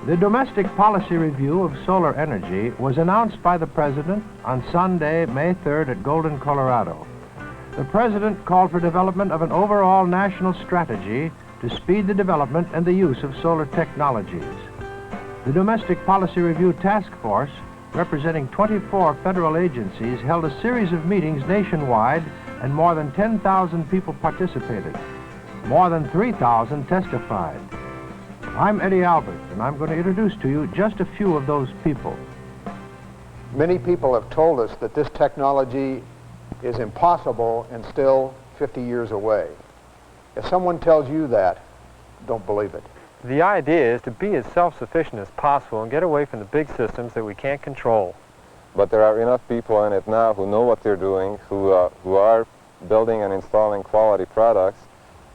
The Domestic Policy Review of Solar Energy was announced by the President on Sunday, May 3rd at Golden, Colorado. The President called for development of an overall national strategy to speed the development and the use of solar technologies. The Domestic Policy Review Task Force, representing 24 federal agencies, held a series of meetings nationwide, and more than 10,000 people participated. More than 3,000 testified. I'm Eddie Albert, and I'm going to introduce to you just a few of those people. Many people have told us that this technology is impossible and still 50 years away. If someone tells you that, don't believe it. The idea is to be as self-sufficient as possible and get away from the big systems that we can't control. But there are enough people in it now who know what they're doing, who are building and installing quality products,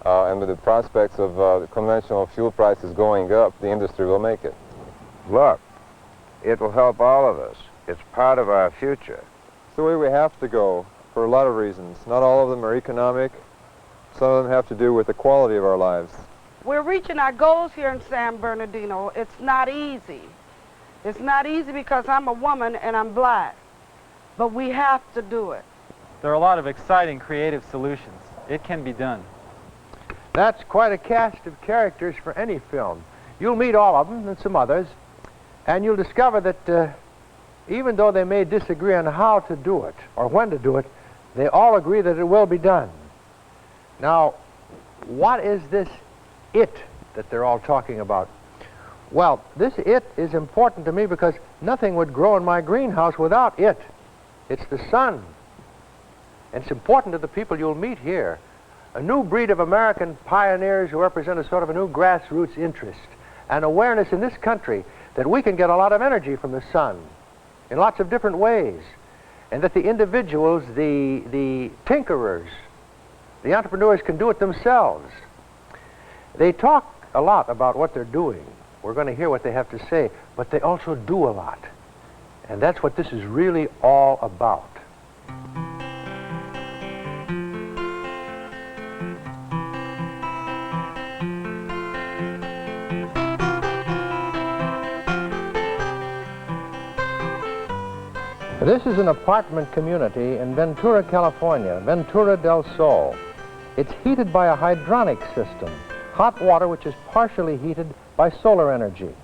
and with the prospects of conventional fuel prices going up, the industry will make it. Look, it will help all of us. It's part of our future. It's the way we have to go for a lot of reasons. Not all of them are economic. Some of them have to do with the quality of our lives. We're reaching our goals here in San Bernardino. It's not easy. It's not easy because I'm a woman and I'm black. But we have to do it. There are a lot of exciting, creative solutions. It can be done. That's quite a cast of characters for any film. You'll meet all of them and some others, and you'll discover that even though they may disagree on how to do it or when to do it, they all agree that it will be done. Now, what is this it that they're all talking about? Well, this it is important to me because nothing would grow in my greenhouse without it. It's the sun. And it's important to the people you'll meet here. A new breed of American pioneers who represent a sort of a new grassroots interest and awareness in this country that we can get a lot of energy from the sun in lots of different ways, and that the individuals, the tinkerers, the entrepreneurs can do it themselves. They talk a lot about what they're doing. We're going to hear what they have to say, but they also do a lot. And that's what this is really all about. This is an apartment community in Ventura, California, Ventura del Sol. It's heated by a hydronic system, hot water which is partially heated by solar energy.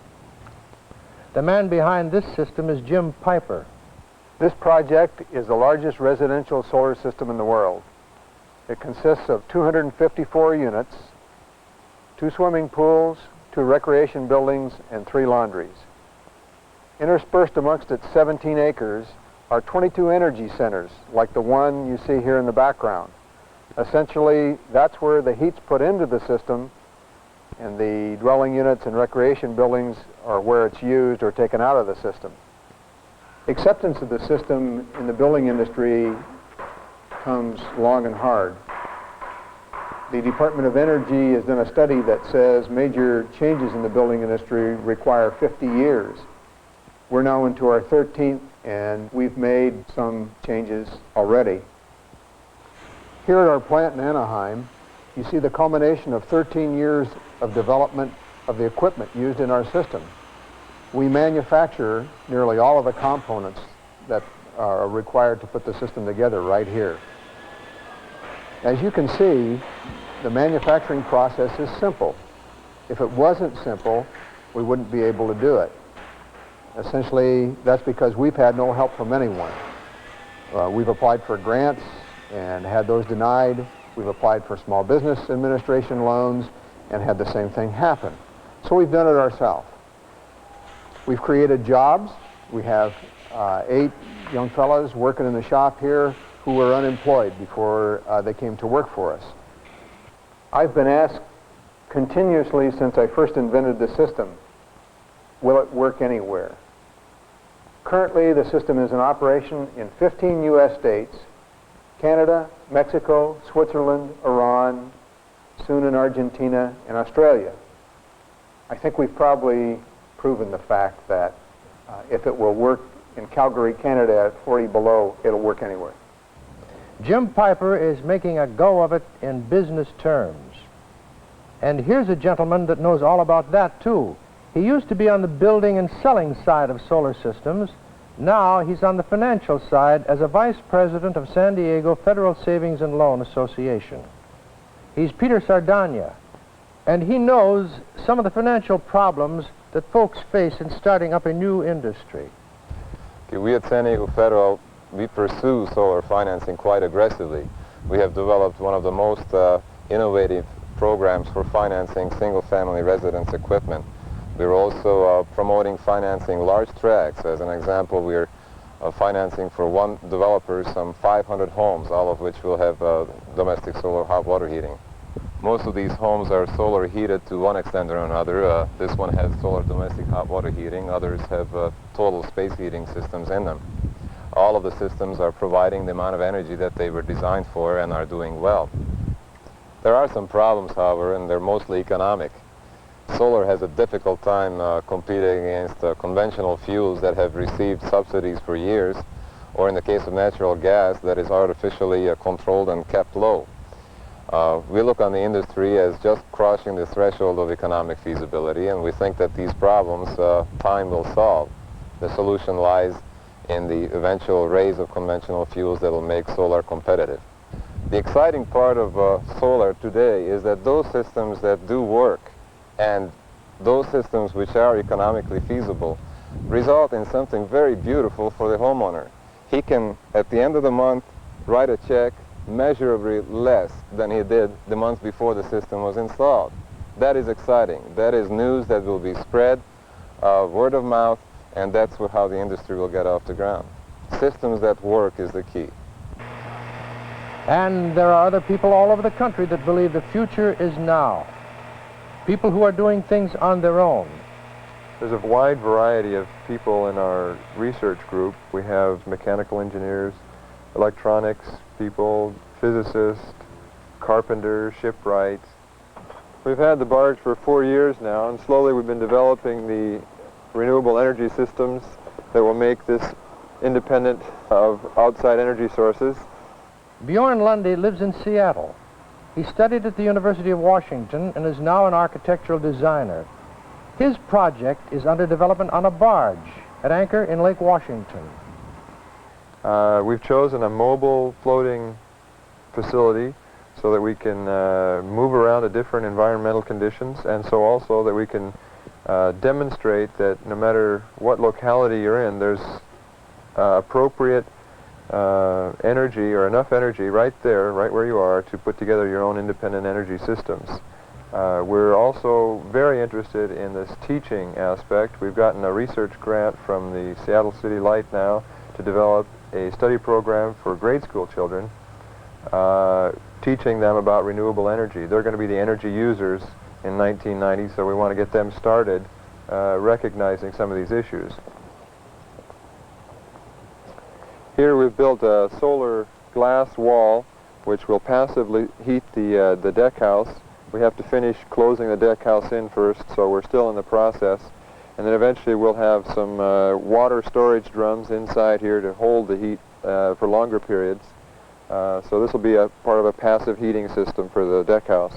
The man behind this system is Jim Piper. This project is the largest residential solar system in the world. It consists of 254 units, 2 swimming pools, 2 recreation buildings, and 3 laundries. Interspersed amongst its 17 acres are 22 energy centers, like the one you see here in the background. Essentially, that's where the heat's put into the system, and the dwelling units and recreation buildings are where it's used or taken out of the system. Acceptance of the system in the building industry comes long and hard. The Department of Energy has done a study that says major changes in the building industry require 50 years. We're now into our 13th, and we've made some changes already. Here at our plant in Anaheim, you see the culmination of 13 years of development of the equipment used in our system. We manufacture nearly all of the components that are required to put the system together right here. As you can see, the manufacturing process is simple. If it wasn't simple, we wouldn't be able to do it. Essentially, that's because we've had no help from anyone. We've applied for grants and had those denied. We've applied for Small Business Administration loans and had the same thing happen. So we've done it ourselves. We've created jobs. We have 8 young fellows working in the shop here who were unemployed before they came to work for us. I've been asked continuously since I first invented the system, will it work anywhere? Currently, the system is in operation in 15 U.S. states, Canada, Mexico, Switzerland, Iran, soon in Argentina, and Australia. I think we've probably proven the fact that if it will work in Calgary, Canada at 40 below, it'll work anywhere. Jim Piper is making a go of it in business terms. And here's a gentleman that knows all about that, too. He used to be on the building and selling side of solar systems. Now he's on the financial side as a vice president of San Diego Federal Savings and Loan Association. He's Peter Sardagna, and he knows some of the financial problems that folks face in starting up a new industry. Okay, we at San Diego Federal, we pursue solar financing quite aggressively. We have developed one of the most innovative programs for financing single-family residence equipment. We're also promoting financing large tracts. As an example, we're financing for one developer some 500 homes, all of which will have domestic solar hot water heating. Most of these homes are solar heated to one extent or another. This one has solar domestic hot water heating. Others have total space heating systems in them. All of the systems are providing the amount of energy that they were designed for and are doing well. There are some problems, however, and they're mostly economic. Solar has a difficult time competing against conventional fuels that have received subsidies for years, or in the case of natural gas, that is artificially controlled and kept low. We look on the industry as just crossing the threshold of economic feasibility, and we think that these problems time will solve. The solution lies in the eventual raise of conventional fuels that will make solar competitive. The exciting part of solar today is that those systems that do work and those systems which are economically feasible result in something very beautiful for the homeowner. He can, at the end of the month, write a check measurably less than he did the month before the system was installed. That is exciting. That is news that will be spread, word of mouth, and that's how the industry will get off the ground. Systems that work is the key. And there are other people all over the country that believe the future is now. People who are doing things on their own. There's a wide variety of people in our research group. We have mechanical engineers, electronics people, physicists, carpenters, shipwrights. We've had the barge for 4 years now, and slowly we've been developing the renewable energy systems that will make this independent of outside energy sources. Bjorn Lundy lives in Seattle. He studied at the University of Washington and is now an architectural designer. His project is under development on a barge at anchor in Lake Washington. We've chosen a mobile floating facility so that we can move around to different environmental conditions, and so also that we can demonstrate that no matter what locality you're in, there's appropriate energy or enough energy right there, right where you are, to put together your own independent energy systems. We're also very interested in this teaching aspect. We've gotten a research grant from the Seattle City Light now to develop a study program for grade school children, teaching them about renewable energy. They're going to be the energy users in 1990, so we want to get them started recognizing some of these issues. Here we've built a solar glass wall which will passively heat the deck house. We have to finish closing the deck house in first, so we're still in the process. And then eventually we'll have some water storage drums inside here to hold the heat for longer periods. So this will be a part of a passive heating system for the deck house.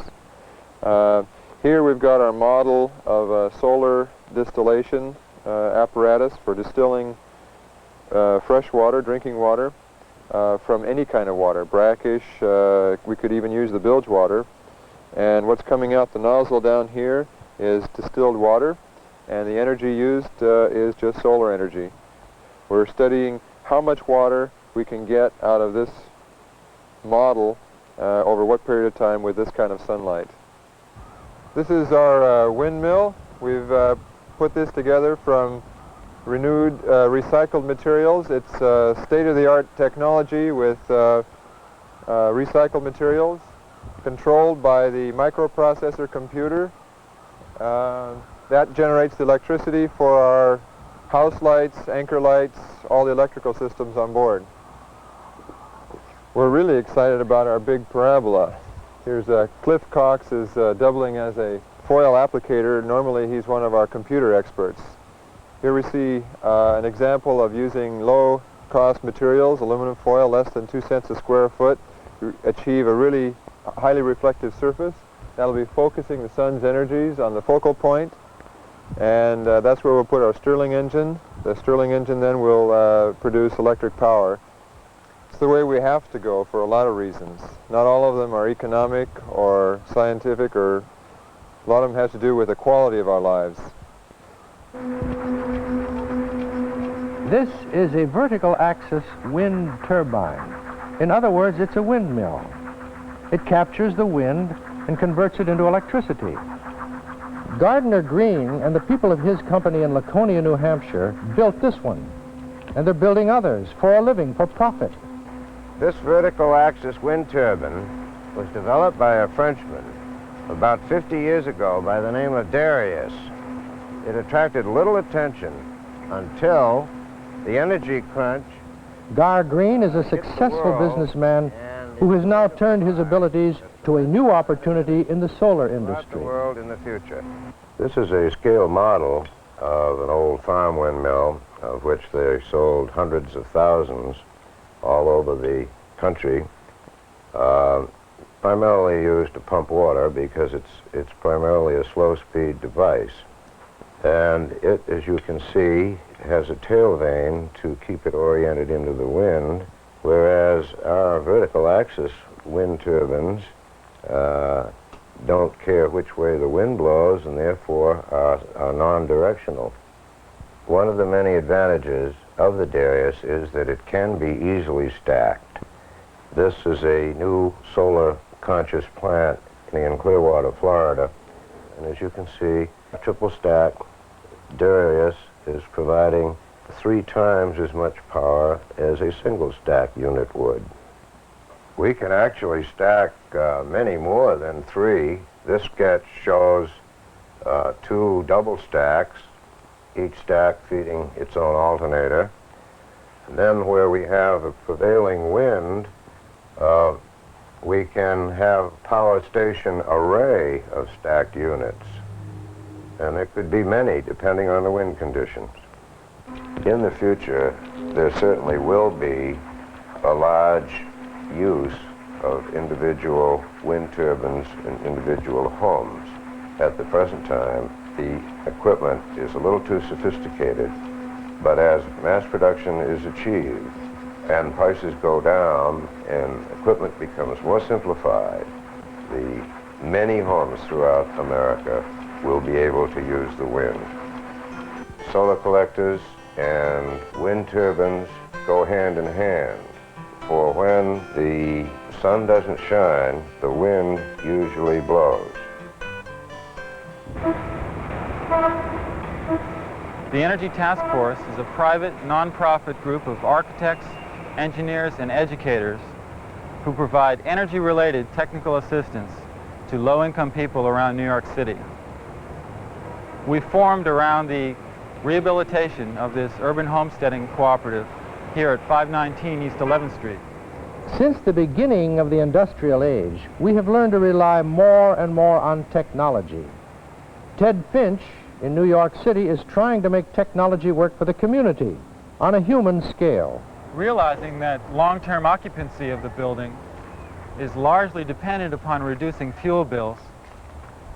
Here we've got our model of a solar distillation apparatus for distilling fresh water, drinking water, from any kind of water, brackish. We could even use the bilge water. And what's coming out the nozzle down here is distilled water, and the energy used is just solar energy. We're studying how much water we can get out of this model over what period of time with this kind of sunlight. This is our windmill. We've put this together from renewed recycled materials. It's state-of-the-art technology with recycled materials controlled by the microprocessor computer. That generates the electricity for our house lights, anchor lights, all the electrical systems on board. We're really excited about our big parabola. Here's Cliff Cox is doubling as a foil applicator. Normally he's one of our computer experts. Here we see an example of using low cost materials, aluminum foil, less than 2 cents a square foot, to achieve a really highly reflective surface. That'll be focusing the sun's energies on the focal point, and that's where we'll put our Stirling engine. The Stirling engine then will produce electric power. It's the way we have to go for a lot of reasons. Not all of them are economic or scientific, or a lot of them has to do with the quality of our lives. This is a vertical axis wind turbine. In other words, it's a windmill. It captures the wind and converts it into electricity. Gardner Green and the people of his company in Laconia, New Hampshire, built this one. And they're building others for a living, for profit. This vertical axis wind turbine was developed by a Frenchman about 50 years ago by the name of Darius. It attracted little attention until the energy crunch. Gar Green is a successful businessman who has now turned his abilities to a new opportunity in the solar industry. The world in the future. This is a scale model of an old farm windmill, of which they sold hundreds of thousands all over the country, primarily used to pump water because it's primarily a slow-speed device. And it, as you can see, has a tail vane to keep it oriented into the wind, whereas our vertical axis wind turbines don't care which way the wind blows and therefore are non-directional. One of the many advantages of the Darius is that it can be easily stacked. This is a new solar conscious plant in Clearwater, Florida. And as you can see, a triple stack Darius is providing 3 times as much power as a single stack unit would. We can actually stack many more than 3. This sketch shows 2 double stacks, each stack feeding its own alternator. And then where we have a prevailing wind, we can have a power station array of stacked units. And there could be many, depending on the wind conditions. In the future, there certainly will be a large use of individual wind turbines in individual homes. At the present time, the equipment is a little too sophisticated, but as mass production is achieved and prices go down and equipment becomes more simplified, the many homes throughout America will be able to use the wind. Solar collectors and wind turbines go hand in hand. For when the sun doesn't shine, the wind usually blows. The Energy Task Force is a private, non-profit group of architects, engineers, and educators who provide energy-related technical assistance to low-income people around New York City. We formed around the rehabilitation of this urban homesteading cooperative here at 519 East 11th Street. Since the beginning of the industrial age, we have learned to rely more and more on technology. Ted Finch in New York City is trying to make technology work for the community on a human scale. Realizing that long-term occupancy of the building is largely dependent upon reducing fuel bills,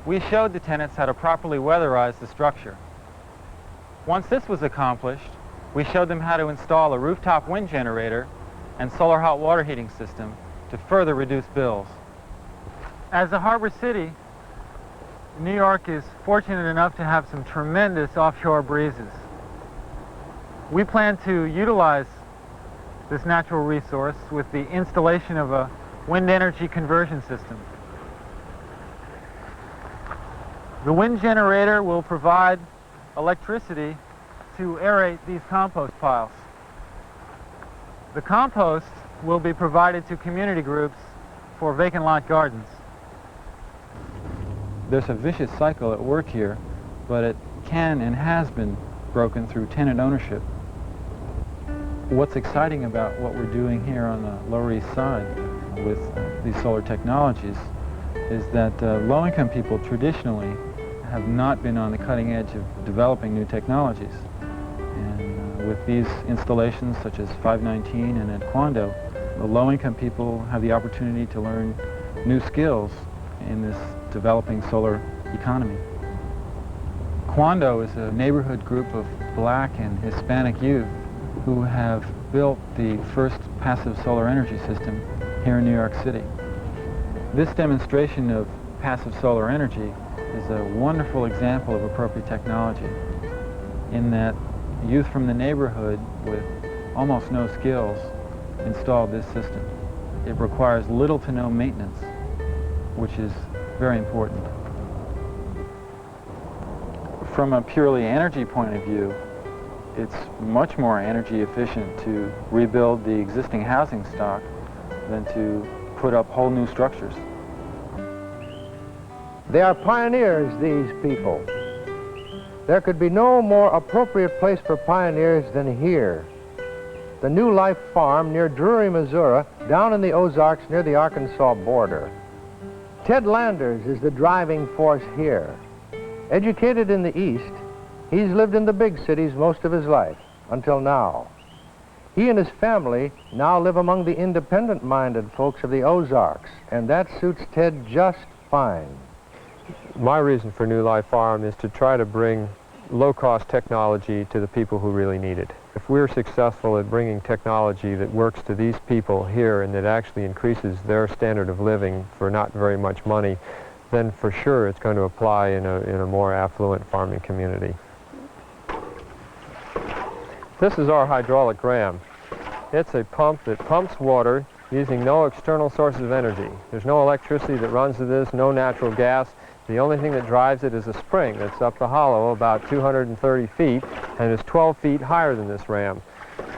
we showed the tenants how to properly weatherize the structure. Once this was accomplished, we showed them how to install a rooftop wind generator and solar hot water heating system to further reduce bills. As a harbor city, New York is fortunate enough to have some tremendous offshore breezes. We plan to utilize this natural resource with the installation of a wind energy conversion system. The wind generator will provide electricity to aerate these compost piles. The compost will be provided to community groups for vacant lot gardens. There's a vicious cycle at work here, but it can and has been broken through tenant ownership. What's exciting about what we're doing here on the Lower East Side with these solar technologies is that low-income people traditionally have not been on the cutting edge of developing new technologies. And With these installations such as 519 and at Quando, the low-income people have the opportunity to learn new skills in this developing solar economy. Quando is a neighborhood group of black and Hispanic youth who have built the first passive solar energy system here in New York City. This demonstration of passive solar energy is a wonderful example of appropriate technology in that youth from the neighborhood with almost no skills installed this system. It requires little to no maintenance, which is very important. From a purely energy point of view, it's much more energy efficient to rebuild the existing housing stock than to put up whole new structures. They are pioneers, these people. There could be no more appropriate place for pioneers than here. The New Life Farm near Drury, Missouri, down in the Ozarks near the Arkansas border. Ted Landers is the driving force here. Educated in the East, he's lived in the big cities most of his life, until now. He and his family now live among the independent-minded folks of the Ozarks, and that suits Ted just fine. My reason for New Life Farm is to try to bring low-cost technology to the people who really need it. If we're successful at bringing technology that works to these people here and that actually increases their standard of living for not very much money, then for sure it's going to apply in a more affluent farming community. This is our hydraulic ram. It's a pump that pumps water using no external sources of energy. There's no electricity that runs to this, no natural gas. The only thing that drives it is a spring that's up the hollow about 230 feet and is 12 feet higher than this ram.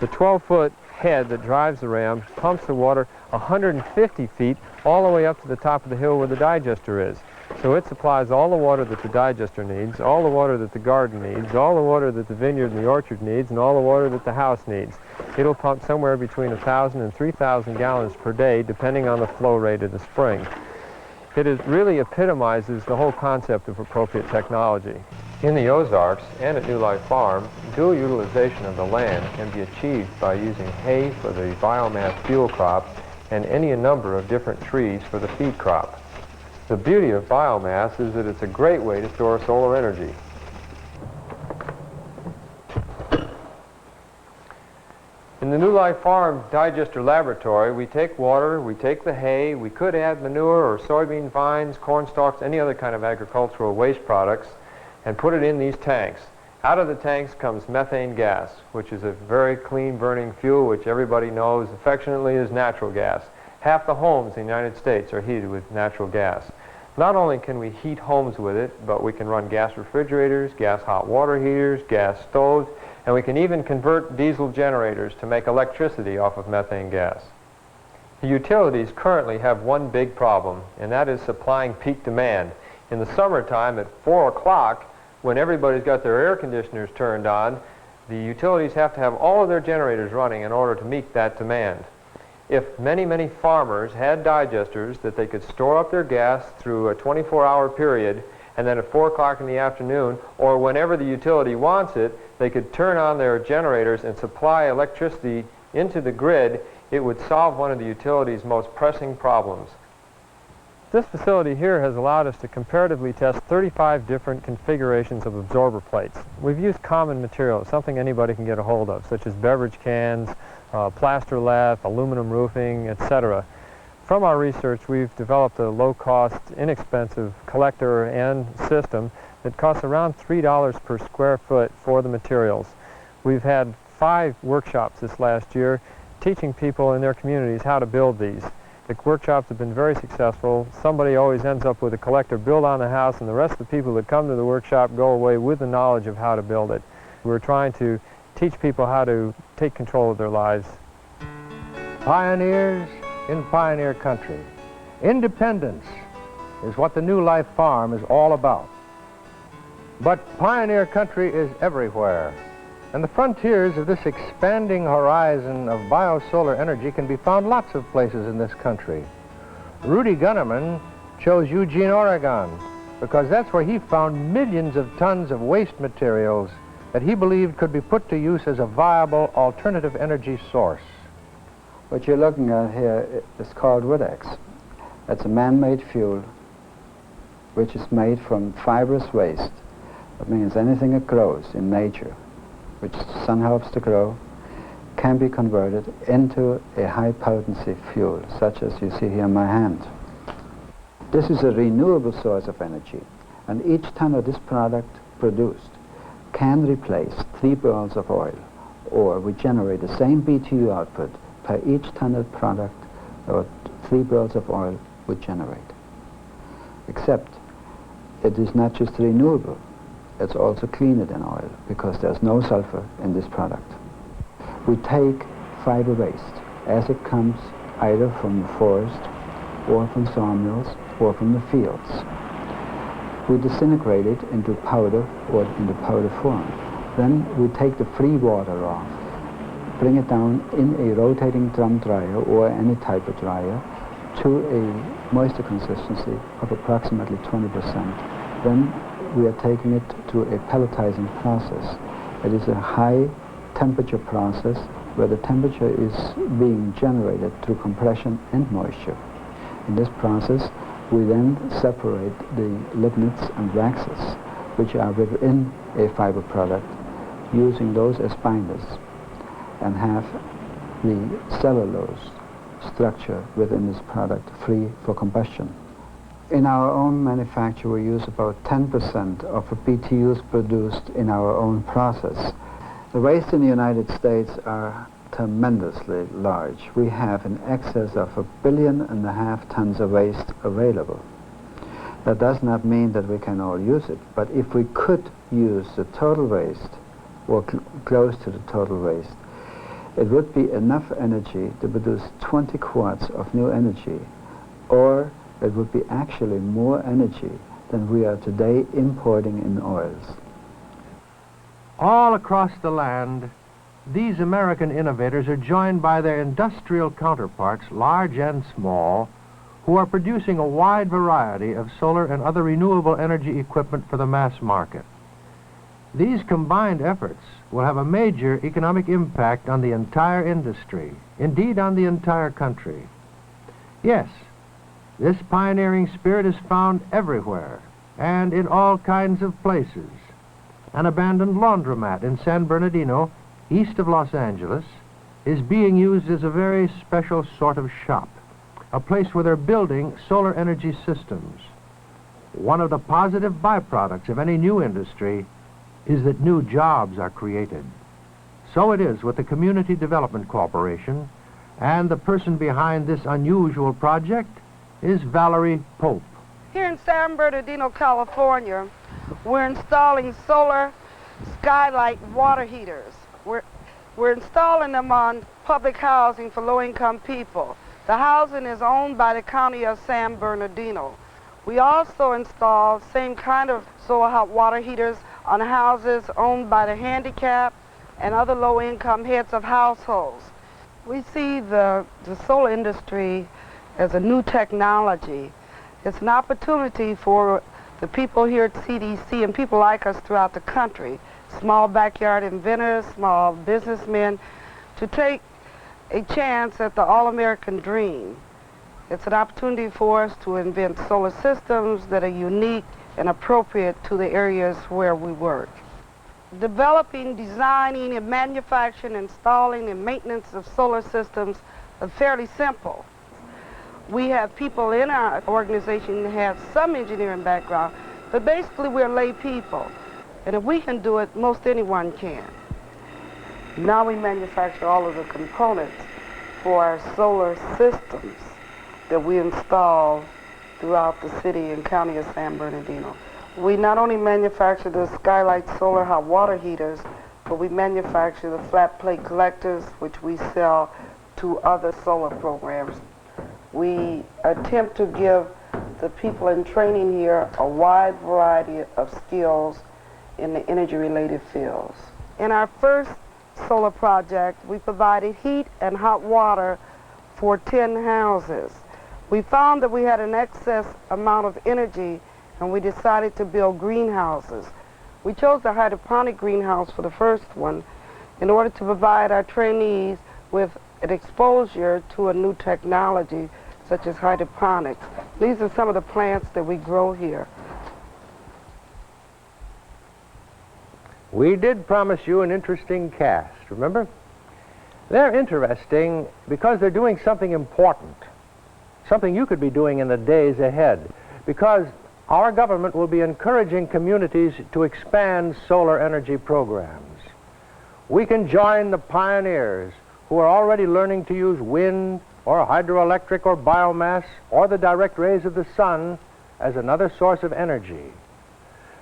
The 12-foot head that drives the ram pumps the water 150 feet all the way up to the top of the hill where the digester is. So it supplies all the water that the digester needs, all the water that the garden needs, all the water that the vineyard and the orchard needs, and all the water that the house needs. It'll pump somewhere between 1,000 and 3,000 gallons per day, depending on the flow rate of the spring. It really epitomizes the whole concept of appropriate technology. In the Ozarks and at New Life Farm, dual utilization of the land can be achieved by using hay for the biomass fuel crop and any number of different trees for the feed crop. The beauty of biomass is that it's a great way to store solar energy. In the New Life Farm digester laboratory, we take water, we take the hay, we could add manure or soybean vines, corn stalks, any other kind of agricultural waste products, and put it in these tanks. Out of the tanks comes methane gas, which is a very clean burning fuel which everybody knows affectionately as natural gas. Half the homes in the United States are heated with natural gas. Not only can we heat homes with it, but we can run gas refrigerators, gas hot water heaters, gas stoves, and we can even convert diesel generators to make electricity off of methane gas. The utilities currently have one big problem, and that is supplying peak demand. In the summertime at 4 o'clock, when everybody's got their air conditioners turned on, the utilities have to have all of their generators running in order to meet that demand. If many, many farmers had digesters that they could store up their gas through a 24-hour period, and then at 4 o'clock in the afternoon, or whenever the utility wants it, they could turn on their generators and supply electricity into the grid, it would solve one of the utility's most pressing problems. This facility here has allowed us to comparatively test 35 different configurations of absorber plates. We've used common materials, something anybody can get a hold of, such as beverage cans, plaster lath, aluminum roofing, etc. From our research, we've developed a low-cost, inexpensive collector and system that costs around $3 per square foot for the materials. We've had 5 workshops this last year teaching people in their communities how to build these. The workshops have been very successful. Somebody always ends up with a collector built on the house, and the rest of the people that come to the workshop go away with the knowledge of how to build it. We're trying to teach people how to take control of their lives. Pioneers in pioneer country. Independence is what the New Life Farm is all about. But pioneer country is everywhere. And the frontiers of this expanding horizon of biosolar energy can be found lots of places in this country. Rudy Gunnerman chose Eugene, Oregon, because that's where he found millions of tons of waste materials that he believed could be put to use as a viable alternative energy source. What you're looking at here is called Wood-X. It's a man-made fuel which is made from fibrous waste. That means anything that grows in nature, which the sun helps to grow, can be converted into a high-potency fuel, such as you see here in my hand. This is a renewable source of energy, and each ton of this product produced can replace 3 barrels of oil, or we generate the same BTU output per each ton of product or 3 barrels of oil would generate. Except it is not just renewable, it's also cleaner than oil because there's no sulfur in this product. We take fiber waste as it comes either from the forest or from sawmills or from the fields. We disintegrate it into powder or into powder form. Then we take the free water off, bring it down in a rotating drum dryer or any type of dryer to a moisture consistency of approximately 20%. Then we are taking it to a pelletizing process. It is a high temperature process where the temperature is being generated through compression and moisture. In this process, we then separate the lignits and waxes, which are within a fiber product, using those as binders, and have the cellulose structure within this product free for combustion. In our own manufacture, we use about 10% of the BTUs produced in our own process. The waste in the United States are tremendously large. We have in excess of 1.5 billion tons of waste available. That does not mean that we can all use it, but if we could use the total waste, or close to the total waste, it would be enough energy to produce 20 quarts of new energy, or it would be actually more energy than we are today importing in oils. All across the land, these American innovators are joined by their industrial counterparts, large and small, who are producing a wide variety of solar and other renewable energy equipment for the mass market. These combined efforts will have a major economic impact on the entire industry, indeed on the entire country. Yes, this pioneering spirit is found everywhere and in all kinds of places. An abandoned laundromat in San Bernardino, east of Los Angeles, is being used as a very special sort of shop, a place where they're building solar energy systems. One of the positive byproducts of any new industry is that new jobs are created. So it is with the Community Development Corporation, and the person behind this unusual project is Valerie Pope. Here in San Bernardino, California, we're installing solar skylight water heaters. We're installing them on public housing for low-income people. The housing is owned by the county of San Bernardino. We also install same kind of solar hot water heaters on houses owned by the handicapped and other low-income heads of households. We see the solar industry as a new technology. It's an opportunity for the people here at CDC and people like us throughout the country, small backyard inventors, small businessmen, to take a chance at the all-American dream. It's an opportunity for us to invent solar systems that are unique and appropriate to the areas where we work. Developing, designing, and manufacturing, installing, and maintenance of solar systems are fairly simple. We have people in our organization that have some engineering background, but basically we're lay people. And if we can do it, most anyone can. Now we manufacture all of the components for our solar systems that we install throughout the city and county of San Bernardino. We not only manufacture the skylight solar hot water heaters, but we manufacture the flat plate collectors, which we sell to other solar programs. We attempt to give the people in training here a wide variety of skills in the energy-related fields. In our first solar project, we provided heat and hot water for 10 houses. We found that we had an excess amount of energy, and we decided to build greenhouses. We chose the hydroponic greenhouse for the first one in order to provide our trainees with an exposure to a new technology such as hydroponics. These are some of the plants that we grow here. We did promise you an interesting cast, remember? They're interesting because they're doing something important, something you could be doing in the days ahead, because our government will be encouraging communities to expand solar energy programs. We can join the pioneers who are already learning to use wind or hydroelectric or biomass or the direct rays of the sun as another source of energy.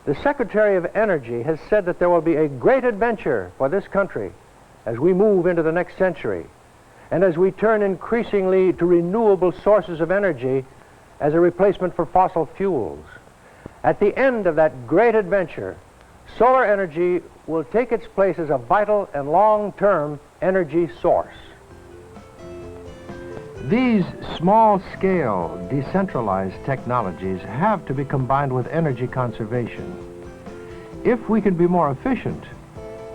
The Secretary of Energy has said that there will be a great adventure for this country as we move into the next century and as we turn increasingly to renewable sources of energy as a replacement for fossil fuels. At the end of that great adventure, solar energy will take its place as a vital and long-term energy source. These small-scale, decentralized technologies have to be combined with energy conservation. If we can be more efficient,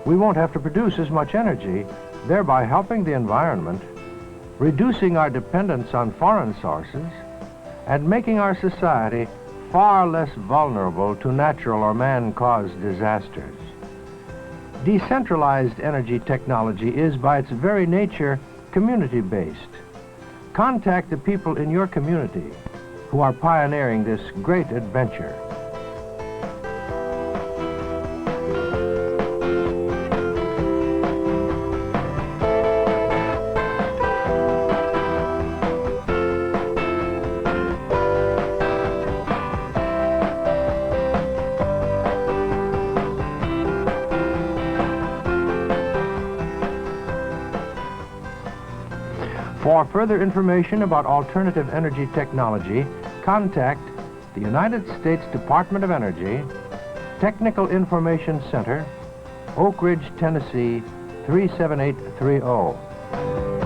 we won't have to produce as much energy, thereby helping the environment, reducing our dependence on foreign sources, and making our society far less vulnerable to natural or man-caused disasters. Decentralized energy technology is, by its very nature, community-based. Contact the people in your community who are pioneering this great adventure. For further information about alternative energy technology, contact the United States Department of Energy, Technical Information Center, Oak Ridge, Tennessee 37830.